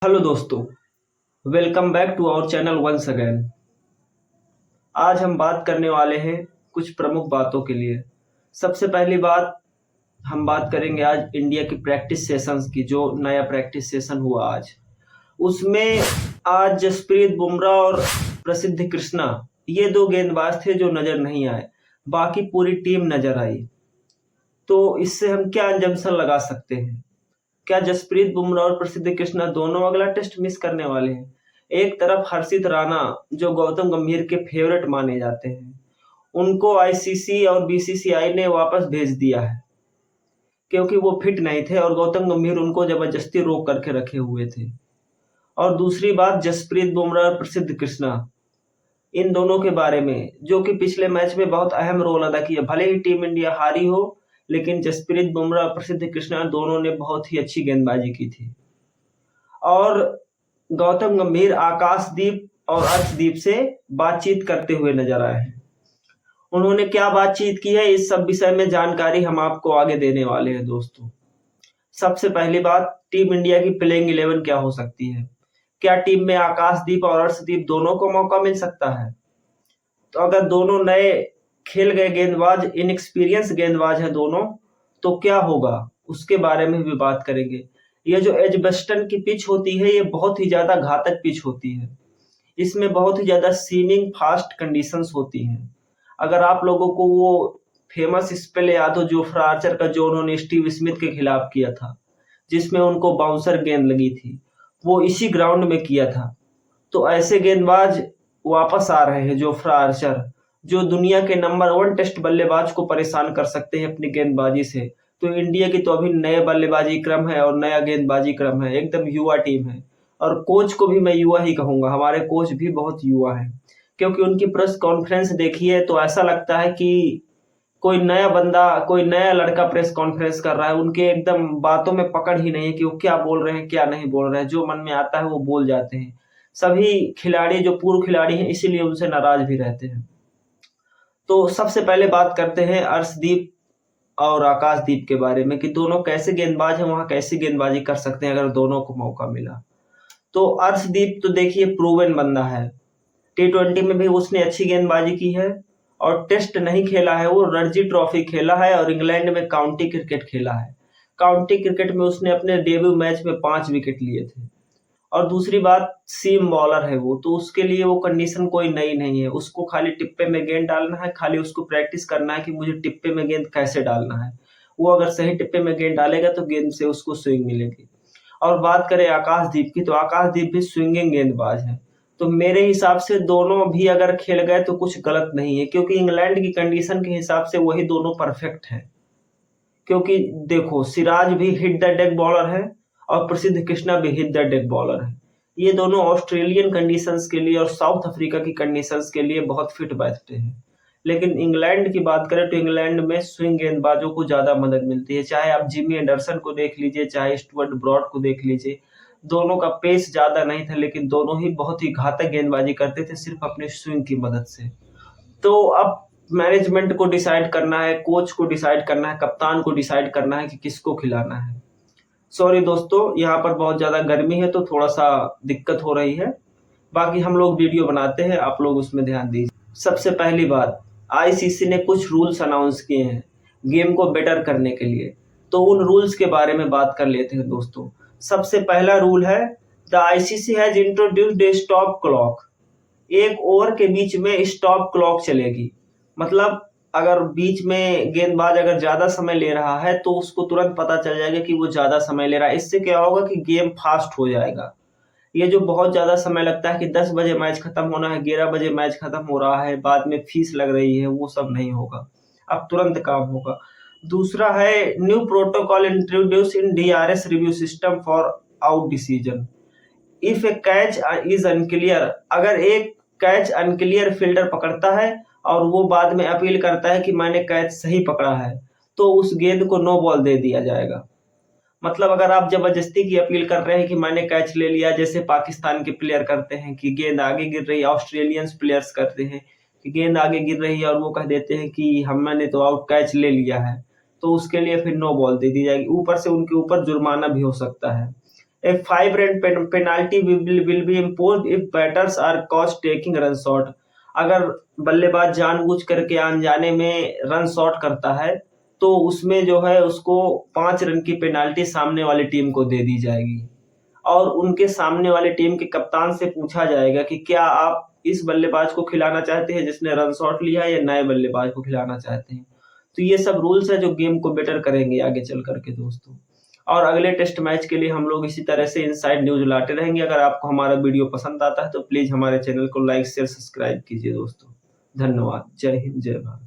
Hello दोस्तों, welcome back to our channel once again. आज हम बात करने वाले हैं कुछ प्रमुख बातों के लिए। सबसे पहली बात, हम बात करेंगे आज इंडिया की प्रैक्टिस सेशंस की। जो नया प्रैक्टिस सेशन हुआ आज, उसमें आज जसप्रीत बुमराह और प्रसिद्ध कृष्णा, ये दो गेंदबाज थे जो नजर नहीं आए, बाकी पूरी टीम नजर आई। तो इससे हम क्या अंजम्पशन लगा सकते हैं? क्या जसप्रीत बुमराह और प्रसिद्ध कृष्णा दोनों अगला टेस्ट मिस करने वाले हैं? एक तरफ हर्षित राणा, जो गौतम गंभीर के फेवरेट माने जाते हैं, उनको आईसीसी और बीसीसीआई ने वापस भेज दिया है क्योंकि वो फिट नहीं थे और गौतम गंभीर उनको जबरदस्ती रोक करके रखे हुए थे। और दूसरी बात, जसप्रीत बुमराह और प्रसिद्ध कृष्णा, इन दोनों के बारे में, जो कि पिछले मैच में बहुत अहम रोल अदा किया। भले ही टीम इंडिया हारी हो, लेकिन जसप्रीत बुमराह और प्रसिद्ध कृष्णा दोनों ने बहुत ही अच्छी गेंदबाजी की थी। और गौतम गंभीर आकाशदीप और अर्शदीप से बातचीत करते हुए नजर आए हैं। उन्होंने क्या बातचीत की है, इस सब विषय में जानकारी हम आपको आगे देने वाले हैं दोस्तों। सबसे पहली बात, टीम इंडिया की प्लेइंग 11 क्या हो सकती है? क्या टीम में आकाशदीप और अर्शदीप दोनों को मौका मिल सकता है? तो अगर दोनों नए खेल गए गेंदबाज, इनएक्सपीरियंस गेंदबाज हैं दोनों, तो क्या होगा, उसके बारे में भी बात करेंगे। ये जो एजबेस्टन की पिच होती है, ये बहुत ही ज्यादा घातक पिच होती है। इसमें बहुत ही ज्यादा सीमिंग फास्ट कंडीशंस होती हैं। अगर आप लोगों को वो फेमस स्पेल याद हो जोफ्रा आर्चर का, जो उन्होंने स्टीव स्मिथ के खिलाफ किया था, जिसमें उनको बाउंसर गेंद लगी थी, वो इसी ग्राउंड में किया था। तो ऐसे गेंदबाज वापस आ रहे हैं, जोफ्रा आर्चर, जो दुनिया के नंबर 1 टेस्ट बल्लेबाज को परेशान कर सकते हैं अपनी गेंदबाजी से। तो इंडिया की तो अभी नए बल्लेबाजी क्रम है और नया गेंदबाजी क्रम है, एकदम युवा टीम है। और कोच को भी मैं युवा ही कहूंगा, हमारे कोच भी बहुत युवा है, क्योंकि उनकी प्रेस कॉन्फ्रेंस देखिए तो ऐसा लगता है कि कोई नया बंदा, कोई नया लड़का प्रेस कॉन्फ्रेंस कर रहा है। उनके एकदम बातों में पकड़ ही नहीं है कि वो क्या बोल रहे हैं क्या नहीं बोल रहे हैं, जो मन में आता है वो बोल जाते हैं। सभी खिलाड़ी जो पूर्व खिलाड़ी हैं, इसीलिए उनसे नाराज भी रहते हैं। तो सबसे पहले बात करते हैं अर्शदीप और आकाशदीप के बारे में कि दोनों कैसे गेंदबाज हैं, वहां कैसी गेंदबाजी कर सकते हैं अगर दोनों को मौका मिला। तो अर्शदीप तो देखिए प्रूवन बंदा है, T20 में भी उसने अच्छी गेंदबाजी की है। और टेस्ट नहीं खेला है, वो रणजी ट्रॉफी खेला है और इंग्लैंड में काउंटी क्रिकेट खेला है। काउंटी क्रिकेट में उसने अपने डेब्यू मैच में 5 विकेट लिए थे। और दूसरी बात, सीम बॉलर है वो, तो उसके लिए वो कंडीशन कोई नई नहीं है। उसको खाली टिप्पे में गेंद डालना है, खाली उसको प्रैक्टिस करना है कि मुझे टिप्पे में गेंद कैसे डालना है। वो अगर सही टिप्पे में गेंद डालेगा तो गेंद से उसको स्विंग मिलेगी। और बात करें आकाशदीप की, तो आकाशदीप भी स्विंगिंग गेंदबाज है। तो मेरे हिसाब से दोनों भी अगर खेल गए तो कुछ गलत नहीं है, क्योंकि इंग्लैंड की कंडीशन के हिसाब से वही दोनों परफेक्ट है। क्योंकि देखो, सिराज भी हिट द डेक बॉलर है और प्रसिद्ध कृष्णा भी हिट द डेक बॉलर है। ये दोनों ऑस्ट्रेलियन कंडीशंस के लिए और साउथ अफ्रीका की कंडीशंस के लिए बहुत फिट बैठते हैं। लेकिन इंग्लैंड की बात करें तो इंग्लैंड में स्विंग गेंदबाजों को ज्यादा मदद मिलती है। चाहे आप जिमी एंडरसन को देख लीजिए, चाहे स्टुअर्ट ब्रॉड को देख लीजिए, दोनों का पेस ज्यादा नहीं था, लेकिन दोनों ही बहुत ही घातक गेंदबाजी करते थे सिर्फ अपने स्विंग की मदद से। तो अब मैनेजमेंट को डिसाइड करना है, कोच को डिसाइड करना है, कप्तान को डिसाइड करना है कि किसको खिलाना है। सॉरी दोस्तों, यहाँ पर बहुत ज्यादा गर्मी है तो थोड़ा सा दिक्कत हो रही है। बाकी हम लोग वीडियो बनाते हैं, आप लोग उसमें ध्यान दीजिए। सबसे पहली बात, आईसीसी ने कुछ रूल्स अनाउंस किए हैं गेम को बेटर करने के लिए। तो उन रूल्स के बारे में बात कर लेते हैं दोस्तों। सबसे पहला रूल है, the ICC has introduced A stop clock. एक ओवर के बीच में स्टॉप क्लॉक चलेगी। मतलब अगर बीच में गेंदबाज अगर ज्यादा समय ले रहा है तो उसको तुरंत पता चल जाएगा कि वो ज्यादा समय ले रहा है। इससे क्या होगा कि गेम फास्ट हो जाएगा। ये जो बहुत ज्यादा समय लगता है कि 10 बजे मैच खत्म होना है, 11 बजे मैच खत्म हो रहा है, बाद में फीस लग रही है, वो सब नहीं होगा। अब तुरंत काम होगा। दूसरा है, new protocol introduce in DRS review system for out decision. If A catch is unclear, अगर एक कैच अनक्लियर फील्डर पकड़ता है और वो बाद में अपील करता है कि मैंने कैच सही पकड़ा है, तो उस गेंद को नो बॉल दे दिया जाएगा। मतलब अगर आप जबरदस्ती की अपील कर रहे हैं कि मैंने कैच ले लिया, जैसे पाकिस्तान के प्लेयर करते हैं कि गेंद आगे गिर रही है, ऑस्ट्रेलियंस प्लेयर्स करते हैं कि गेंद आगे गिर रही है और वो कह देते हैं कि हम मैंने तो आउट कैच ले लिया है, तो उसके लिए फिर नो बॉल दे दी जाएगी। ऊपर से उनके ऊपर जुर्माना भी हो सकता है। A 5 run penalty will be imposed if batters are caught taking run shot. अगर बल्लेबाज जानबूझ करके अनजाने में रन शॉट करता है तो उसमें जो है उसको 5 रन की पेनाल्टी सामने वाली टीम को दे दी जाएगी और उनके सामने वाली टीम के कप्तान से पूछा जाएगा कि क्या आप इस बल्लेबाज को खिलाना चाहते हैं जिसने रन शॉट लिया है या नए बल्लेबाज को खिलाना चाहते हैं। तो ये सब रूल्स है जो गेम को बेटर करेंगे आगे चल करके दोस्तों। और अगले टेस्ट मैच के लिए हम लोग इसी तरह से इनसाइड न्यूज लाते रहेंगे। अगर आपको हमारा वीडियो पसंद आता है तो प्लीज हमारे चैनल को लाइक शेयर सब्सक्राइब कीजिए दोस्तों। धन्यवाद। जय हिंद जय भारत।